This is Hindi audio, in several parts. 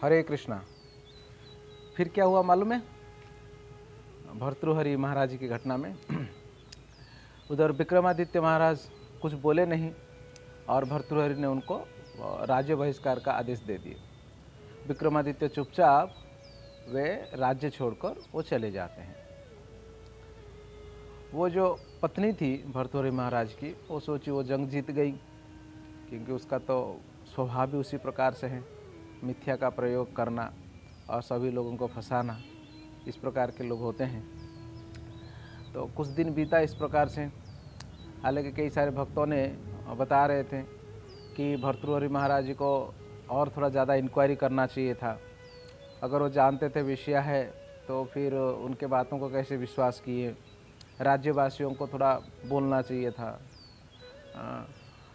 हरे कृष्णा। फिर क्या हुआ मालूम है? भर्तृहरि महाराज जी की घटना में उधर विक्रमादित्य महाराज कुछ बोले नहीं और भर्तृहरि ने उनको राज्य बहिष्कार का आदेश दे दिए। विक्रमादित्य चुपचाप वे राज्य छोड़कर वो चले जाते हैं। वो जो पत्नी थी भर्तृहरि महाराज की, वो सोची वो जंग जीत गई, क्योंकि उसका तो स्वभाव भी उसी प्रकार से है, मिथ्या का प्रयोग करना और सभी लोगों को फंसाना, इस प्रकार के लोग होते हैं। तो कुछ दिन बीता इस प्रकार से। हालांकि कई सारे भक्तों ने बता रहे थे कि भर्तृहरि महाराज जी को और थोड़ा ज़्यादा इंक्वायरी करना चाहिए था। अगर वो जानते थे विषय है तो फिर उनके बातों को कैसे विश्वास किए। राज्यवासियों को थोड़ा बोलना चाहिए था।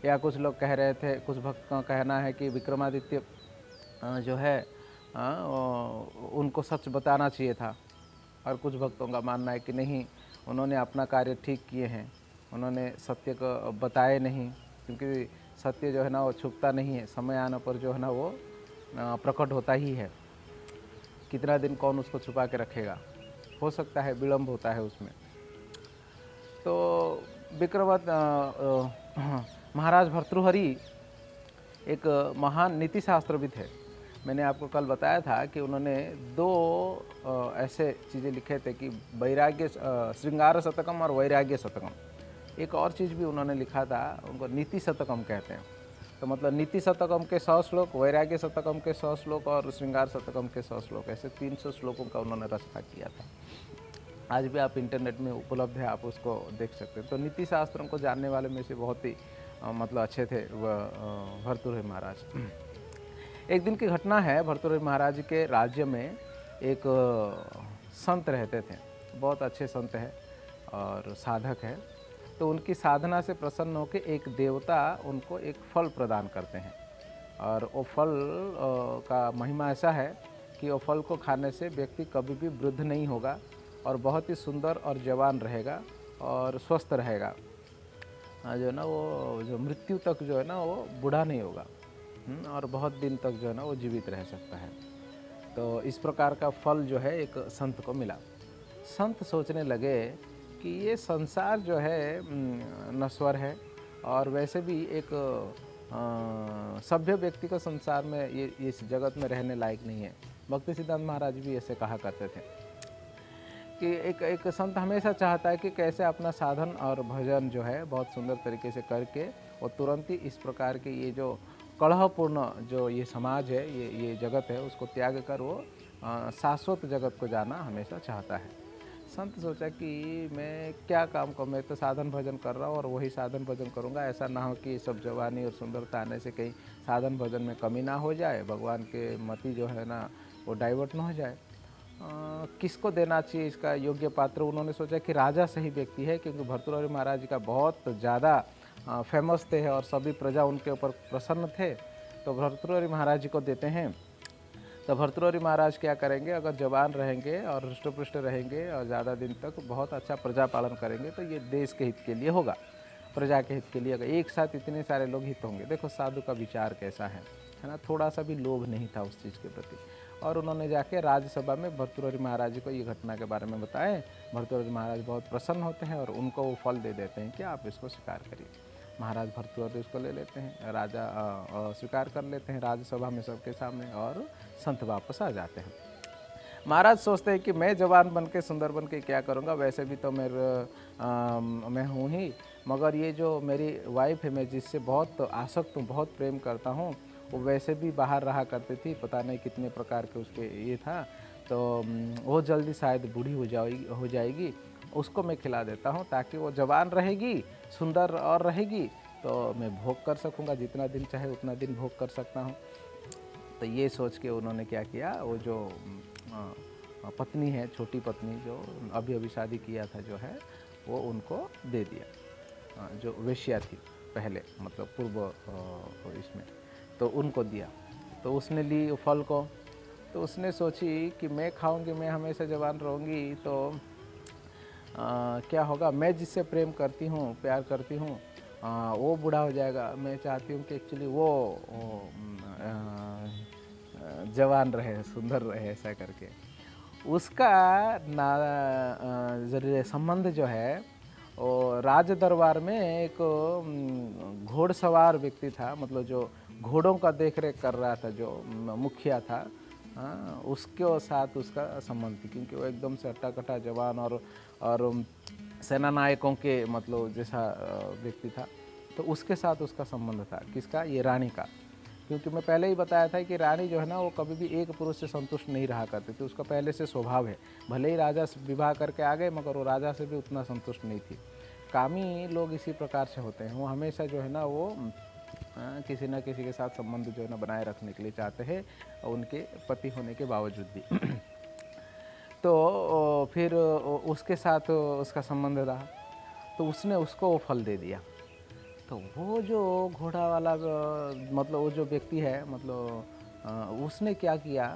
या कुछ लोग कह रहे थे, कुछ भक्त का कहना है कि विक्रमादित्य जो है उनको सच बताना चाहिए था। और कुछ भक्तों का मानना है कि नहीं, उन्होंने अपना कार्य ठीक किए हैं, उन्होंने सत्य को बताए नहीं, क्योंकि सत्य जो है ना वो छुपता नहीं है, समय आने पर जो है ना वो प्रकट होता ही है। कितना दिन कौन उसको छुपा के रखेगा, हो सकता है विलम्ब होता है उसमें। तो विक्रमादित्य महाराज भर्तृहरि एक महान नीति शास्त्रविद है। मैंने आपको कल बताया था कि उन्होंने दो ऐसे चीज़ें लिखे थे कि वैराग्य श्रृंगार शतकम और वैराग्य शतकम। एक और चीज़ भी उन्होंने लिखा था, उनको नीति शतकम कहते हैं। तो मतलब नीति शतकम के 100 श्लोक, वैराग्य शतकम के 100 श्लोक और श्रृंगार शतकम के 100 श्लोक, ऐसे 300 श्लोकों का उन्होंने रचना किया था। आज भी आप इंटरनेट में उपलब्ध है, आप उसको देख सकते हैं। तो नीति शास्त्रों को जानने वाले में से बहुत ही मतलब अच्छे थे वह भर्तृहरि महाराज। एक दिन की घटना है, भर्तृहरि महाराज के राज्य में एक संत रहते थे, बहुत अच्छे संत हैं और साधक है। तो उनकी साधना से प्रसन्न होकर एक देवता उनको एक फल प्रदान करते हैं, और वो फल का महिमा ऐसा है कि वो फल को खाने से व्यक्ति कभी भी वृद्ध नहीं होगा और बहुत ही सुंदर और जवान रहेगा और स्वस्थ रहेगा। जो है ना वो जो मृत्यु तक जो है ना वो बूढ़ा नहीं होगा और बहुत दिन तक जो है ना वो जीवित रह सकता है। तो इस प्रकार का फल जो है एक संत को मिला। संत सोचने लगे कि ये संसार जो है नश्वर है और वैसे भी एक सभ्य व्यक्ति को संसार में ये इस जगत में रहने लायक नहीं है। भक्ति सिद्धांत महाराज भी ऐसे कहा करते थे कि एक संत हमेशा चाहता है कि कैसे अपना साधन और भजन जो है बहुत सुंदर तरीके से करके और तुरंत ही इस प्रकार के ये जो कलहपूर्ण जो ये समाज है, ये जगत है, उसको त्याग कर वो शाश्वत जगत को जाना हमेशा चाहता है। संत सोचा कि मैं क्या काम करूँ, मैं तो साधन भजन कर रहा हूँ और वही साधन भजन करूँगा। ऐसा ना हो कि सब जवानी और सुंदरता आने से कहीं साधन भजन में कमी ना हो जाए, भगवान के मति जो है ना वो डाइवर्ट ना हो जाए। किसको देना चाहिए इसका योग्य पात्र? उन्होंने सोचा कि राजा सही व्यक्ति है, क्योंकि भर्तृहरि महाराज जी का बहुत ज़्यादा फेमस थे और सभी प्रजा उनके ऊपर प्रसन्न थे। तो भर्तृहरि महाराज जी को देते हैं। तो भर्तृहरि महाराज क्या करेंगे, अगर जवान रहेंगे और हृष्टपुष्ट रहेंगे और ज़्यादा दिन तक बहुत अच्छा प्रजा पालन करेंगे तो ये देश के हित के लिए होगा, प्रजा के हित के लिए। अगर एक साथ इतने सारे लोग हित होंगे, देखो साधु का विचार कैसा है ना, थोड़ा सा भी लोभ नहीं था उस चीज़ के प्रति। और उन्होंने जाके राज्यसभा में भर्तृहरि महाराज जी को ये घटना के बारे में बताएं। भर्तृहरि महाराज बहुत प्रसन्न होते हैं और उनको वो फल दे देते हैं कि आप इसको स्वीकार करिए। महाराज भर्तृहरि उसको ले लेते हैं, राजा स्वीकार कर लेते हैं राज्यसभा में सबके सामने, और संत वापस आ जाते हैं। महाराज सोचते हैं कि मैं जवान बन के सुंदर बन के क्या करूँगा, वैसे भी तो मैं हूँ ही, मगर ये जो मेरी वाइफ है, मैं जिससे बहुत आसक्त हूँ, बहुत प्रेम करता हूँ, वो वैसे भी बाहर रहा करती थी, पता नहीं कितने प्रकार के उसके ये था, तो वो जल्दी शायद बूढ़ी हो जाएगी, उसको मैं खिला देता हूँ ताकि वो जवान रहेगी, सुंदर और रहेगी, तो मैं भोग कर सकूँगा, जितना दिन चाहे उतना दिन भोग कर सकता हूँ। तो ये सोच के उन्होंने क्या किया, वो जो पत्नी है, छोटी पत्नी जो अभी शादी किया था जो है, वो उनको दे दिया, जो वेश्या थी पहले, मतलब पूर्व इसमें, तो उनको दिया। तो उसने ली फल को, तो उसने सोची कि मैं खाऊंगी, मैं हमेशा जवान रहूँगी, तो क्या होगा, मैं जिससे प्रेम करती हूँ, प्यार करती हूँ, वो बूढ़ा हो जाएगा। मैं चाहती हूँ कि एक्चुअली वो जवान रहे, सुंदर रहे, ऐसा करके। उसका ना जरिए संबंध जो है वो राज दरबार में एक घोड़सवार व्यक्ति था, मतलब जो घोड़ों का देख रेख कर रहा था, जो मुखिया था, हाँ, उसके साथ उसका संबंध थी, क्योंकि वो एकदम से हट्टा-कट्टा जवान और सेना नायकों के मतलब जैसा व्यक्ति था। तो उसके साथ उसका संबंध था, किसका? ये रानी का। क्योंकि मैं पहले ही बताया था कि रानी जो है ना वो कभी भी एक पुरुष से संतुष्ट नहीं रहा करती थी, उसका पहले से स्वभाव है। भले ही राजा से विवाह करके आ गए मगर वो राजा से भी उतना संतुष्ट नहीं थी। कामी लोग इसी प्रकार से होते हैं, वो हमेशा जो है ना वो किसी न किसी के साथ संबंध जो है ना बनाए रखने के लिए चाहते हैं, उनके पति होने के बावजूद भी। तो फिर उसके साथ उसका संबंध रहा, तो उसने उसको वो फल दे दिया। तो वो जो घोड़ा वाला मतलब वो जो व्यक्ति है, मतलब उसने क्या किया,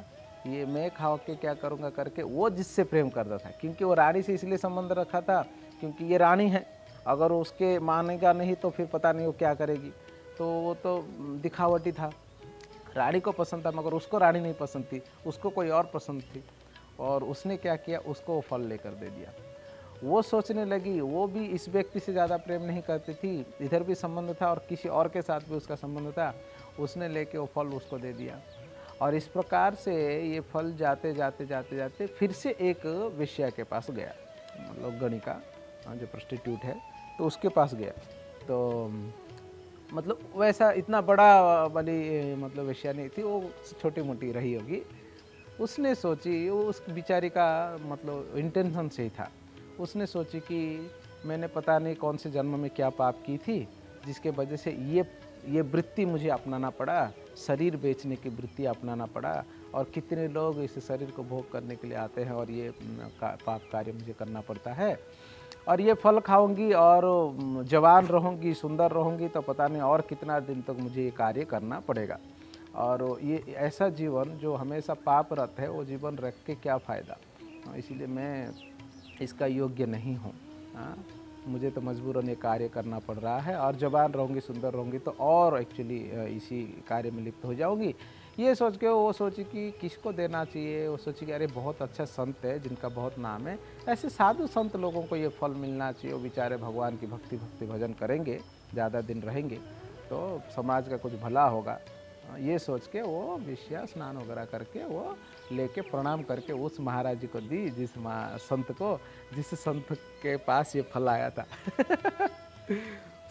ये मैं खा के क्या करूँगा करके वो जिससे प्रेम करता था, क्योंकि वो रानी से इसलिए संबंध रखा था क्योंकि ये रानी है, अगर उसके मानेगा नहीं तो फिर पता नहीं वो क्या करेगी। तो वो तो दिखावटी था, रानी को पसंद था मगर उसको रानी नहीं पसंद थी, उसको कोई और पसंद थी। और उसने क्या किया, उसको वो फल लेकर दे दिया। वो सोचने लगी वो भी इस व्यक्ति से ज़्यादा प्रेम नहीं करती थी, इधर भी संबंध था और किसी और के साथ भी उसका संबंध था, उसने लेके वो फल उसको दे दिया। और इस प्रकार से ये फल जाते जाते जाते जाते फिर से एक वेश्या के पास गया, मतलब गणिका जो प्रोस्टिट्यूट है, तो उसके पास गया। तो मतलब वैसा इतना बड़ा वाली मतलब वेश्या नहीं थी, वो छोटी मोटी रही होगी। उसने सोची, वो उस बेचारी का मतलब इंटेंशन से ही था, उसने सोची कि मैंने पता नहीं कौन से जन्म में क्या पाप की थी जिसके वजह से ये वृत्ति मुझे अपनाना पड़ा, शरीर बेचने की वृत्ति अपनाना पड़ा। और कितने लोग इस शरीर को भोग करने के लिए आते हैं और ये पाप कार्य मुझे करना पड़ता है। और ये फल खाऊंगी और जवान रहूंगी, सुंदर रहूंगी, तो पता नहीं और कितना दिन तक मुझे ये कार्य करना पड़ेगा। और ये ऐसा जीवन जो हमेशा पापरत है, वो जीवन रख के क्या फ़ायदा। इसीलिए मैं इसका योग्य नहीं हूँ। हाँ, मुझे तो मजबूरन ये कार्य करना पड़ रहा है, और जवान रहूँगी, सुंदर रहूँगी तो और एक्चुअली इसी कार्य में लिप्त हो जाऊँगी। ये सोच के वो सोची कि किसको देना चाहिए, वो सोची कि अरे बहुत अच्छा संत है जिनका बहुत नाम है, ऐसे साधु संत लोगों को ये फल मिलना चाहिए, वो बेचारे भगवान की भक्ति भजन करेंगे, ज़्यादा दिन रहेंगे तो समाज का कुछ भला होगा। ये सोच के वो वेश्या स्नान वगैरह करके वो लेके प्रणाम करके उस महाराज जी को दी, संत को, जिस संत के पास ये फल आया था।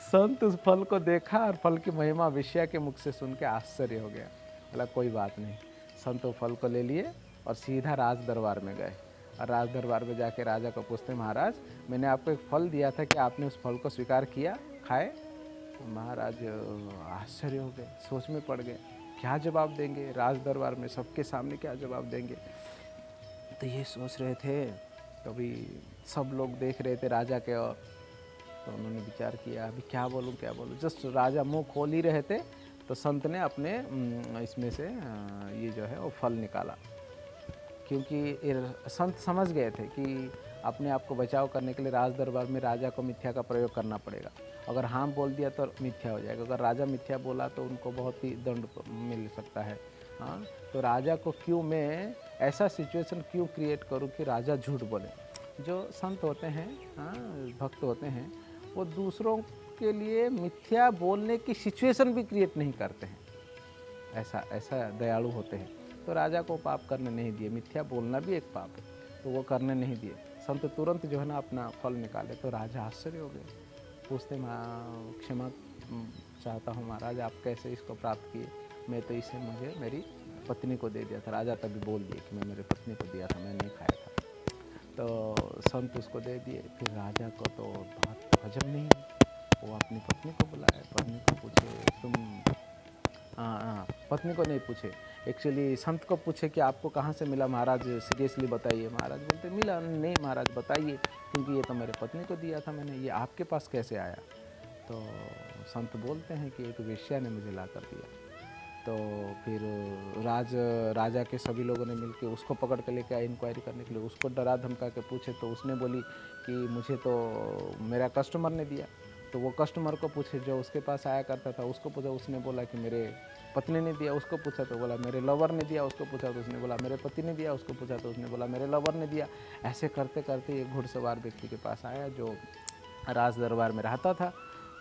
संत उस फल को देखा और फल की महिमा वेश्या के मुख से सुन के आश्चर्य हो गया। बोला कोई बात नहीं। संत वो फल को ले लिए और सीधा राज दरबार में गए, और राज दरबार में जाके राजा को पूछते, महाराज मैंने आपको एक फल दिया था कि आपने उस फल को स्वीकार किया, खाए? महाराज आश्चर्य हो गए, सोच में पड़ गए, क्या जवाब देंगे राज दरबार में, सबके सामने क्या जवाब देंगे। तो ये सोच रहे थे, तभी सब लोग देख रहे थे राजा के, और तो उन्होंने विचार किया अभी क्या बोलूं क्या बोलूं। जस्ट राजा मुंह खोल ही रहे थे तो संत ने अपने इसमें से ये जो है वो फल निकाला, क्योंकि संत समझ गए थे कि अपने आप को बचाव करने के लिए राज दरबार में राजा को मिथ्या का प्रयोग करना पड़ेगा। अगर हाँ बोल दिया तो मिथ्या हो जाएगा, अगर राजा मिथ्या बोला तो उनको बहुत ही दंड मिल सकता है। हाँ, तो राजा को क्यों मैं ऐसा सिचुएशन क्यों क्रिएट करूँ कि राजा झूठ बोले। जो संत होते हैं, हाँ भक्त होते हैं, वो दूसरों के लिए मिथ्या बोलने की सिचुएशन भी क्रिएट नहीं करते हैं, ऐसा दयालु होते हैं। तो राजा को पाप करने नहीं दिए, मिथ्या बोलना भी एक पाप है, तो वो करने नहीं दिए। संत तुरंत जो है ना अपना फल निकाले, तो राजा आश्चर्य हो गए, पूछते क्षमा चाहता हूँ महाराज, आप कैसे इसको प्राप्त किए? मैं तो इसे मुझे मेरी पत्नी को दे दिया था। राजा तभी बोल दिए कि मैं मेरी पत्नी को दिया था, मैं नहीं खाया था। तो संत उसको दे दिए। फिर राजा को तो बात हजम नहीं हुई, वो अपनी पत्नी को बुलाया, पत्नी को पूछे तुम पत्नी को नहीं पूछे, एक्चुअली संत को पूछे कि आपको कहाँ से मिला महाराज, सीरियसली बताइए। महाराज बोलते मिला नहीं महाराज, बताइए, क्योंकि ये तो मेरे पत्नी को दिया था मैंने, ये आपके पास कैसे आया? तो संत बोलते हैं कि एक वेश्या ने मुझे ला कर दिया। तो फिर राजा के सभी लोगों ने मिलकर उसको पकड़ के लेके आए इंक्वायरी करने के लिए। उसको डरा धमका के पूछे तो उसने बोली कि मुझे तो मेरा कस्टमर ने दिया। तो वो कस्टमर को पूछे, जो उसके पास आया करता था उसको पूछा, उसने बोला कि मेरे पत्नी ने दिया। उसको पूछा तो बोला मेरे लवर ने दिया। उसको पूछा तो उसने बोला मेरे पति ने दिया। उसको पूछा तो उसने बोला मेरे लवर ने दिया। ऐसे करते करते एक घुड़सवार व्यक्ति के पास आया जो राज दरबार में रहता था।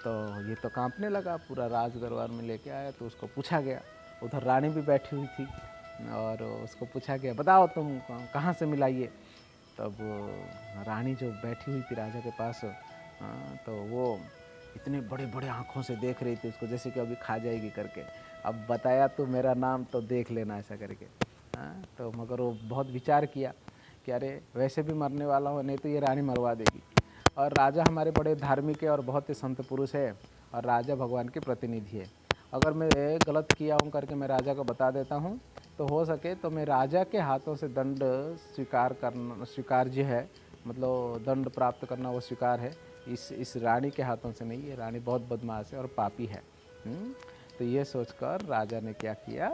तो ये तो कांपने लगा, पूरा राज दरबार में लेके आया। तो उसको पूछा गया, उधर रानी भी बैठी हुई थी, और उसको पूछा गया बताओ तुम कहाँ से मिला ये। तब रानी जो बैठी हुई थी राजा के पास, तो वो इतने बड़े बड़े आँखों से देख रही थी उसको, जैसे कि अभी खा जाएगी करके। अब बताया तो मेरा नाम तो देख लेना ऐसा करके। तो मगर वो बहुत विचार किया कि अरे वैसे भी मरने वाला हो, नहीं तो ये रानी मरवा देगी। और राजा हमारे बड़े धार्मिक है और बहुत ही संत पुरुष है, और राजा भगवान के प्रतिनिधि है। अगर मैं गलत किया हूँ करके मैं राजा को बता देता हूँ, तो हो सके तो मैं राजा के हाथों से दंड स्वीकार्य है, मतलब दंड प्राप्त करना वो स्वीकार है। इस रानी के हाथों से नहीं, ये रानी बहुत बदमाश है और पापी है। तो ये सोचकर राजा ने क्या किया,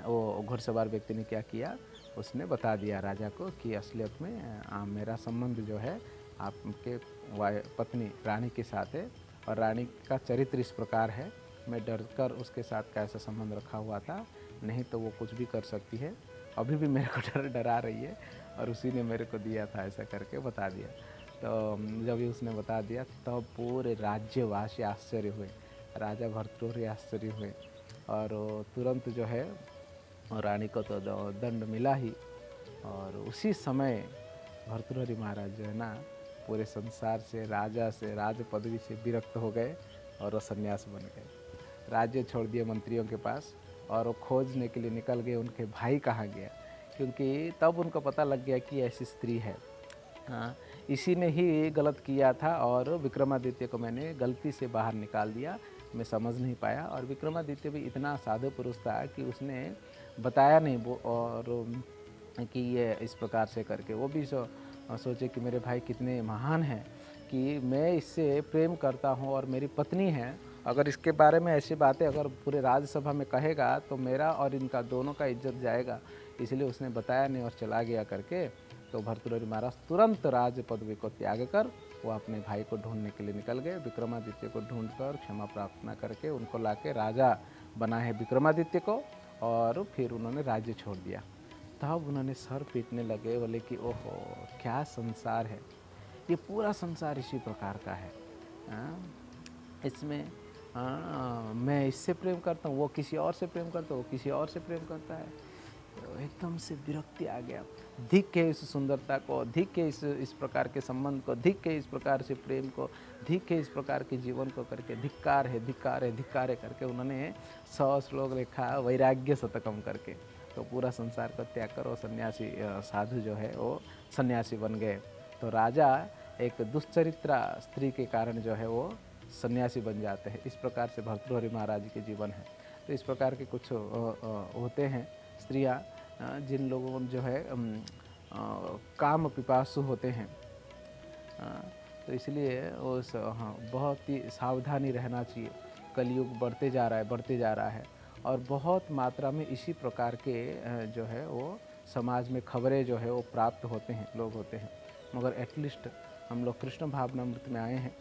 वो घुड़सवार व्यक्ति ने क्या किया, उसने बता दिया राजा को कि असलियत में मेरा संबंध जो है आपके पत्नी रानी के साथ है, और रानी का चरित्र इस प्रकार है, मैं डरकर उसके साथ का ऐसा संबंध रखा हुआ था, नहीं तो वो कुछ भी कर सकती है, अभी भी मेरे को डरा रही है, और उसी ने मेरे को दिया था, ऐसा करके बता दिया। तो जब ये उसने बता दिया तब पूरे राज्यवासी आश्चर्य हुए, राजा भर्तृहरि आश्चर्य हुए, और तुरंत जो है रानी को तो दंड मिला ही। और उसी समय भर्तृहरि महाराज जो है ना, पूरे संसार से, राजा से, राज पदवी से विरक्त हो गए और वो सन्यास बन गए। राज्य छोड़ दिए मंत्रियों के पास, और वो खोजने के लिए निकल गए उनके भाई कहाँ गया, क्योंकि तब उनको पता लग गया कि ऐसी स्त्री है। हाँ, इसी ने ही गलत किया था, और विक्रमादित्य को मैंने गलती से बाहर निकाल दिया, मैं समझ नहीं पाया। और विक्रमादित्य भी इतना साधु पुरुष था कि उसने बताया नहीं वो, और कि ये इस प्रकार से करके वो भी सोचे कि मेरे भाई कितने महान हैं, कि मैं इससे प्रेम करता हूँ और मेरी पत्नी है, अगर इसके बारे में ऐसी बातें अगर पूरे राज्यसभा में कहेगा तो मेरा और इनका दोनों का इज्जत जाएगा, इसलिए उसने बताया नहीं और चला गया करके। तो भर्तृहरि महाराज तुरंत राज पदवी को त्याग कर वो अपने भाई को ढूंढने के लिए निकल गए। विक्रमादित्य को ढूंढकर क्षमा प्रार्थना करके उनको लाके राजा बना है विक्रमादित्य को, और फिर उन्होंने राज्य छोड़ दिया। तब उन्होंने सर पीटने लगे, बोले कि ओहो क्या संसार है, ये पूरा संसार इसी प्रकार का है। इसमें मैं इससे प्रेम करता हूँ, वो किसी और से प्रेम करता है, वो किसी और से प्रेम करता है। तो एकदम से विरक्ति आ गया, धिक् है इस सुंदरता को, धिक् है इस प्रकार के संबंध को, धिक् है इस प्रकार से प्रेम को, धिक् है इस प्रकार के जीवन को करके, धिक्कार है धिक्कार है धिक्कार है करके उन्होंने 100 श्लोक लिखा वैराग्य शतकम करके। तो पूरा संसार को त्याग कर वो सन्यासी साधु जो है वो सन्यासी बन गए। तो राजा एक दुश्चरित्रा स्त्री के कारण जो है वो सन्यासी बन जाते हैं। इस प्रकार से भर्तृहरि महाराज के जीवन है। तो इस प्रकार के कुछ होते हैं स्त्रियां, जिन लोगों जो है काम पिपासु होते हैं। तो इसलिए उस बहुत ही सावधानी रहना चाहिए। कलयुग बढ़ते जा रहा है, और बहुत मात्रा में इसी प्रकार के जो है वो समाज में खबरें जो है वो प्राप्त होते हैं, लोग होते हैं। मगर एटलीस्ट हम लोग कृष्ण भावनामृत में आए हैं,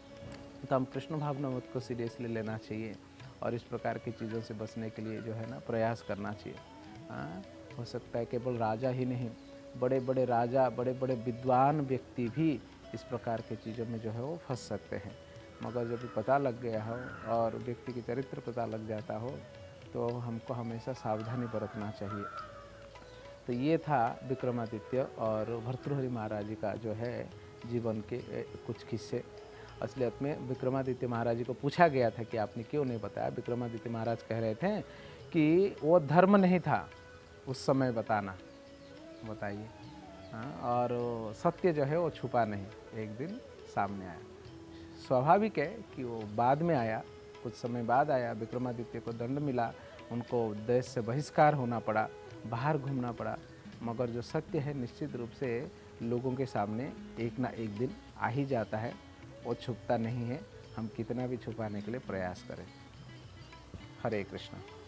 तो हम कृष्ण भावनामृत को सीरियसली लेना चाहिए, और इस प्रकार की चीज़ों से बचने के लिए जो है ना प्रयास करना चाहिए। हो सकता है केवल राजा ही नहीं, बड़े बड़े राजा, बड़े बड़े विद्वान व्यक्ति भी इस प्रकार की चीज़ों में जो है वो फंस सकते हैं। मगर जब पता लग गया हो और व्यक्ति की चरित्र पता लग जाता हो, तो हमको हमेशा सावधानी बरतना चाहिए। तो ये था विक्रमादित्य और भर्तृहरि महाराज जी का जो है जीवन के कुछ किस्से। असलियत में विक्रमादित्य महाराज जी को पूछा गया था कि आपने क्यों नहीं बताया। विक्रमादित्य महाराज कह रहे थे कि वो धर्म नहीं था उस समय बताना, बताइए। हाँ, और सत्य जो है वो छुपा नहीं, एक दिन सामने आया। स्वाभाविक है कि वो बाद में आया, कुछ समय बाद आया। विक्रमादित्य को दंड मिला, उनको देश से बहिष्कार होना पड़ा, बाहर घूमना पड़ा। मगर जो सत्य है निश्चित रूप से लोगों के सामने एक ना एक दिन आ ही जाता है, वो छुपता नहीं है, हम कितना भी छुपाने के लिए प्रयास करें। हरे कृष्णा।